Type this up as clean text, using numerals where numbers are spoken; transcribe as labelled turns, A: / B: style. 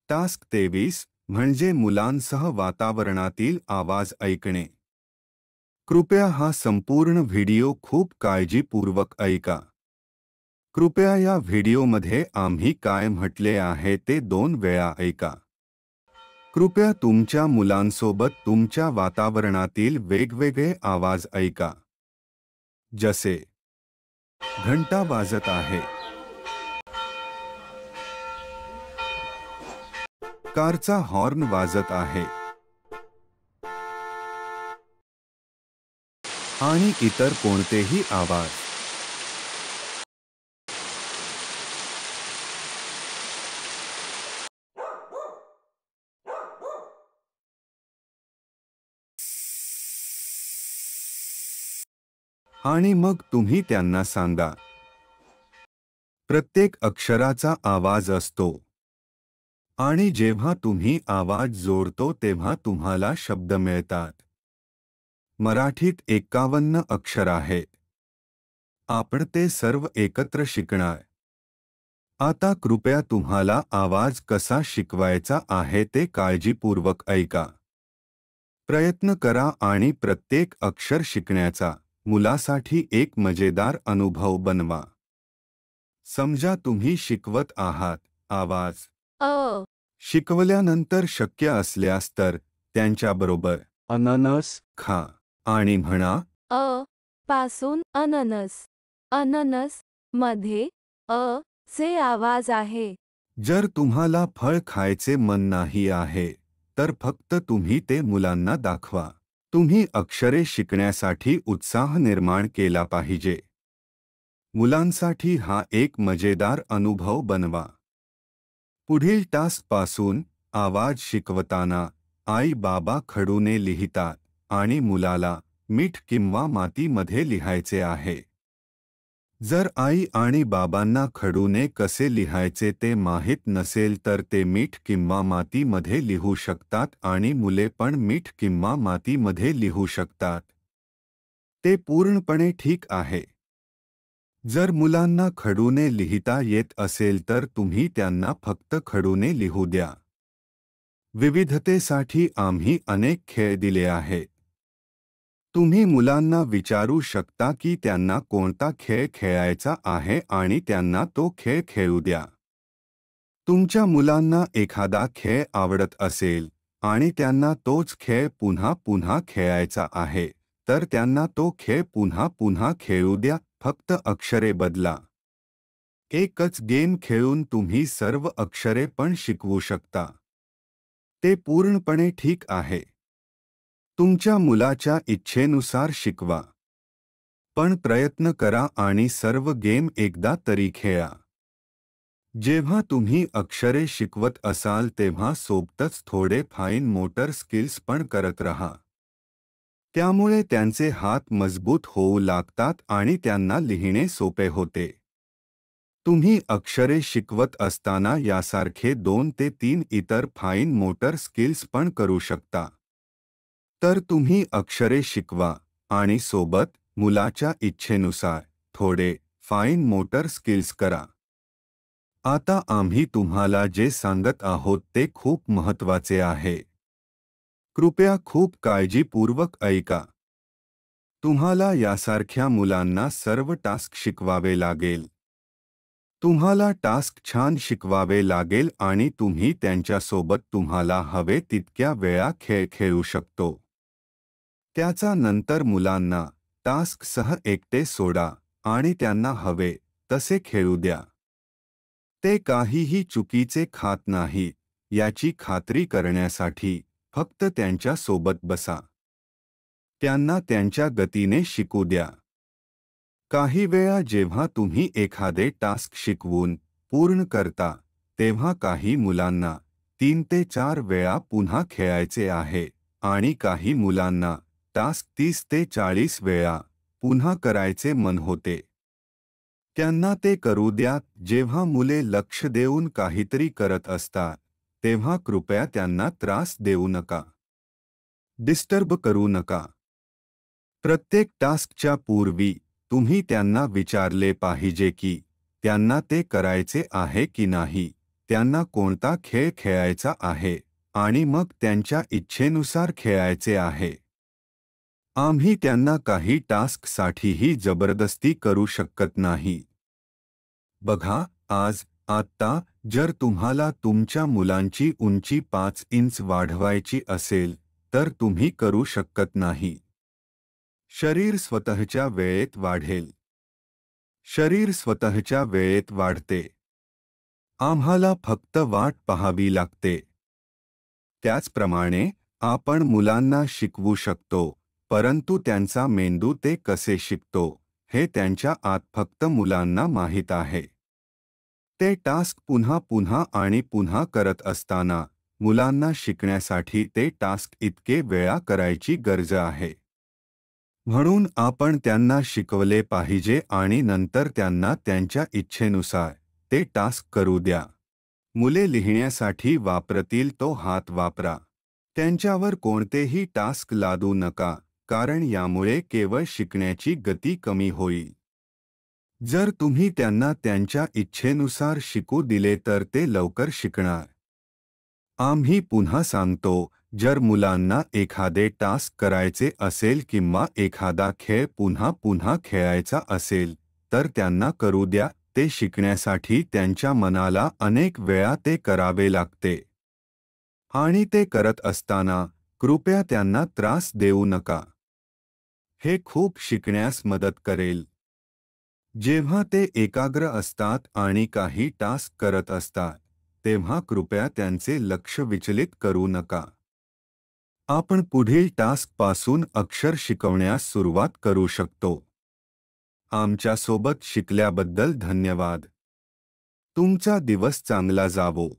A: Task 23 म्हणजे मुलांसह वातावरणातील आवाज ऐकणे. कृपया हा संपूर्ण व्हिडिओ खूप काळजीपूर्वक ऐका. कृपया या व्हिडिओमध्ये आम्ही काय म्हटले आहे ते 2 वेळा ऐका. कृपया तुमच्या मुलांसोबत तुमच्या वातावरणातील वेगवेगळे आवाज ऐका. जसे घंटा वाजत आहे, कारचा हॉर्न वाजत आहे आणि इतर कोणतेही आवाज. आणि मग तुम्ही त्यांना सांगा. प्रत्येक अक्षराचा आवाज असतो आणि जेव्हा तुम्ही आवाज जोडतो तेव्हा तुम्हाला शब्द मिळतात. मराठीत 51 अक्षर आहेत. आपण ते सर्व एकत्र शिकणार. आता कृपया तुम्हाला आवाज कसा शिकवायचा आहे ते काळजीपूर्वक ऐका. प्रयत्न करा आणि प्रत्येक अक्षर शिकण्याचा मुलासाठी एक मजेदार अनुभव बनवा. समजा तुम्ही शिकवत आहात. आवाज
B: अ
A: शिकवल्यानंतर शक्य असल्यास तर त्यांच्याबरोबर अननस खा आणि म्हणा.
B: अ पासून अननस. अननस मध्ये अ चे आवाज आहे.
A: जर तुम्हाला फळ खायचे मन नाही आहे तर फक्त तुम्ही ते मुलांना दाखवा. तुम्ही अक्षरे शिकण्यासाठी उत्साह निर्माण केला पाहिजे. मुलांसाठी हा एक मजेदार अनुभव बनवा. पुढील टास्कपासून आवाज शिकवताना आई बाबा खडूने लिहितात आणि मुलाला मीठ किंवा मातीमध्ये लिहायचे आहे. जर आई आणि बाबांना खडूने कसे लिहायचे ते माहीत नसेल तर ते मीठ किंवा मातीमध्ये लिहू शकतात आणि मुले पण मीठ किंवा मातीमध्ये लिहू शकतात. ते पूर्णपणे ठीक आहे. जर मुलांना खडूने लिहिता येत असेल तर तुम्ही त्यांना फक्त खडूने लिहू द्या. विविधतेसाठी आम्ही अनेक खेळ दिले आहेत. तुम्ही मुलांना विचारू शकता की त्यांना कोणता खेळ खेळायचा आहे आणि त्यांना तो खेळ खेळू द्या. तुमच्या मुलांना एखादा खेळ आवडत असेल आणि त्यांना तोच खेळ पुन्हा पुन्हा खेळायचा आहे तर त्यांना तो खेळ पुन्हा पुन्हा खेळू द्या. फक्त अक्षरे बदला. एकच गेम खेळून तुम्ही सर्व अक्षरे पण शिकवू शकता. ते पूर्णपणे ठीक आहे. तुमच्या मुलाच्या इच्छेनुसार शिकवा. पण प्रयत्न करा आणि सर्व गेम एकदा तरी खेळा. जेव्हा तुम्ही अक्षरे शिकवत असाल तेव्हा सोबतच थोडे फाईन मोटर स्किल्स पण करत रहा. त्यामुळे त्यांचे हात मजबूत होऊ लागतात आणि त्यांना लिहिणे सोपे होते. तुम्ही अक्षरे शिकवत असताना यासारखे 2 ते 3 इतर फाईन मोटर स्किल्स पण करू शकता. तर तुम्ही अक्षरे शिकवा आणि सोबत मुलाच्या इच्छेनुसार थोडे फाईन मोटर स्किल्स करा. आता आम्ही तुम्हाला जे सांगत आहोत ते खूप महत्त्वाचे आहे. कृपया खूप काळजीपूर्वक ऐका. तुम्हाला यासारख्या मुलांना सर्व टास्क शिकवावे लागेल. तुम्हाला टास्क छान शिकवावे लागेल आणि तुम्ही त्यांच्यासोबत तुम्हाला हवे तितक्या वेळा खेळ खेळू शकतो. त्याचा नंतर मुलांना टास्कसह एकटे सोडा आणि त्यांना हवे तसे खेळू द्या. ते काहीही चुकीचे खात नाहीत याची खात्री करण्यासाठी फक्त त्यांच्या सोबत बसा. त्यांना त्यांच्या गतीने शिकू द्या. काही वेळा जेव्हा तुम्ही एखादे टास्क शिकवून पूर्ण करता तेव्हा काही मुलांना 3 ते 4 वेळा पुन्हा खेळायचे आहे आणि काही मुलांना टास्क 30 ते 40 वेळा पुन्हा करायचे मन होते. त्यांना ते करू द्या. जेव्हा मुले लक्ष देऊन काहीतरी करत असतात तेव्हा कृपया त्यांना त्रास देऊ नका. डिस्टर्ब करू नका. प्रत्येक टास्कच्या पूर्वी तुम्ही त्यांना विचारले पाहिजे की त्यांना ते करायचे आहे की नाही. त्यांना कोणता खेळ खेळायचा आहे आणि मग त्यांच्या इच्छेनुसार खेळायचे आहे. आम्ही त्यांना काही टास्कसाठीही जबरदस्ती करू शकत नाही. बघा, आत्ता जर तुम्हाला तुमच्या मुलांची उंची 5 इंच वाढवायची असेल तर तुम्ही करू शकत नाही. शरीर स्वतःच्या वेळेत वाढेल. शरीर स्वतःच्या वेळेत वाढते. आम्हाला फक्त वाट पाहावी लागते. त्याचप्रमाणे आपण मुलांना शिकवू शकतो, परंतु त्यांचा मेंदू ते कसे शिकतो हे त्यांच्या आत फक्त मुलांना माहीत आहे. ते टास्क पुन्हा पुन्हा आणि पुन्हा करत असताना मुलांना शिकण्यासाठी ते टास्क इतके वेळा करायची गरज आहे. म्हणून आपण त्यांना शिकवले पाहिजे आणि नंतर त्यांना त्यांच्या इच्छेनुसार ते टास्क करू द्या. मुले लिहिण्यासाठी वापरतील तो हात वापरा. त्यांच्यावर कोणतेही टास्क लादू नका, कारण यामुळे केवळ शिकण्याची गती कमी होईल. जर तुम्ही त्यांना त्यांच्या इच्छेनुसार शिकू दिले तर ते लवकर शिकणार. आम्ही पुन्हा सांगतो, जर मुलांना एखादे टास्क करायचे असेल किंवा एखादा खेळ पुन्हा पुन्हा खेळायचा असेल तर त्यांना करू द्या. ते शिकण्यासाठी त्यांच्या मनाला अनेक वेळा ते करावे लागते. आणि ते करत असताना कृपया त्यांना त्रास देऊ नका. हे खूप शिकण्यास मदत करेल. जेव्हा ते एकाग्र असतात आणि काही टास्क करत असतात तेव्हा कृपया त्यांचे लक्ष विचलित करू नका. आपण पुढील टास्कपासून अक्षर शिकवण्यास सुरुवात करू शकतो. आमच्यासोबत शिकल्याबद्दल धन्यवाद. तुमचा दिवस चांगला जावो.